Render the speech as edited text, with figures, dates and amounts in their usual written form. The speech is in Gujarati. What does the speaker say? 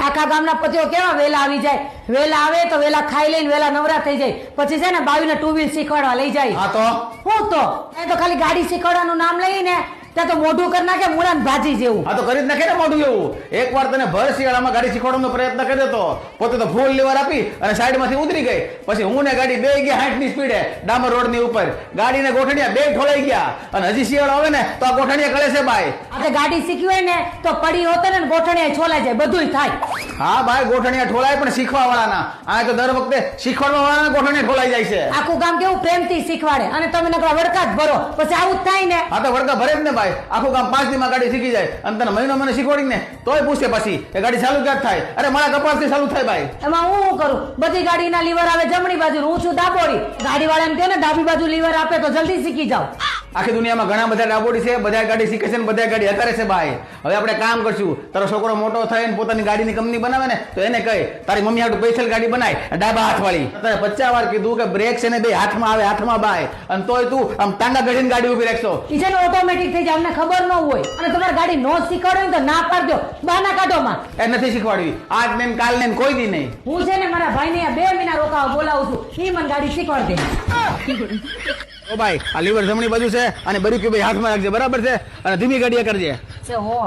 આખા ગામના પતિઓ કેવા વેલા આવી જાય, વેલા આવે તો વેલા ખાઈ લઈને વેલા નવરા થઈ જાય, પછી છે ને બાવીને ટુ વ્હીલ શીખવાડવા લઈ જાય. હા તો હું તો એ તો ખાલી ગાડી શીખવાડવાનું નામ લઈને ત્યાં તો મોઢું કરી નાખે મૂળા ભાજી જેવું. હા તો કરી જ નાખે ને મોઢું એવું. એકવાર તને ભર શિયાળામાં ગાડી શીખવાડવાનો પ્રયત્ન કર્યો તો પોતે તો ફૂલ લીવર આપી અને સાઈડમાંથી ઉતરી ગઈ. પછી હું ને ગાડી બે ગયા 60 ની સ્પીડે ડામર રોડની ઉપર. ગાડીને ગોઠણિયા બે ઠોલાઈ ગયા અને હજી શિયાળો આવે ને તો આ ગોઠણિયા કળે છે ભાઈ. આપણે ગાડી શીખવી હોય ને તો પડી હોતે ને ગોઠણિયા છોલાઈ જાય, બધુંય થાય. હા ભાઈ ગોઠણિયા ઠોલાય પણ શીખવા વાળાના. આ તો દર વખતે શીખવાડવા વાળાના ગોઠણિયા ઠોલાઈ જાય છે. આખું ગામ કેવું પ્રેમથી શીખવાડે અને તમે નકરા વડકા જ ભરો, પછી આવું જ થાય ને. હા તો વડકા ભરે જ ને ભાઈ. આખું ગામ 5 દીમાં ગાડી શીખી જાય અને તને મહિનો મને શીખવાડી ને તોય પૂછે પછી કે ગાડી ચાલુ ક્યાં થાય. અરે મારા કપાળથી ચાલુ થાય ભાઈ. એમાં હું શું કરું? બધી ગાડીના લીવર આવે જમણી બાજુ, હું છું ડાબોડી. ગાડી વાળા એમ કહે ને ડાબી બાજુ લીવર આપે તો જલ્દી શીખી જાવ. આખી દુનિયામાં ઘણા બધા ડાબોડી છે, બધા ગાડી શીખે છે ને બધા ગાડી હકારે છે ભાઈ. હવે આપણે કામ કરશું. તારો છોકરો મોટો થાય ને પોતાની ગાડીની કંપની બનાવે ને તો એને કહે તારી મમ્મી હાટુ સ્પેશિયલ ગાડી બનાય ડાબા હાથવાળી. તારે 50 વાર કીધું કે બ્રેક છે ને બે હાથમાં આવે, હાથમાં બાય, અને તોય તું આમ ટાંગા ગઢીને ગાડી ઉભી રાખશો. ઈ છે ને ઓટોમેટિક થઈ જાય, અમને ખબર ન હોય. અને તમારે ગાડી નો શીખવાડો ને તો ના પાડજો, બહાના કાઢોમાં. એ નથી શીખવાડવી. આજ ને કાલ ને કોઈ દી નહીં. હું છે ને મારા ભાઈને 2 મહિના રોકાવા બોલાવું છું, ઈ મને ગાડી શીખવાડ દે. ઓ ભાઈ આ લીવર જમણી બાજુ છે અને બરી કે ભાઈ હાથમાં રાખજે, બરાબર છે? અને ધીમી ગાડી કરજે. હો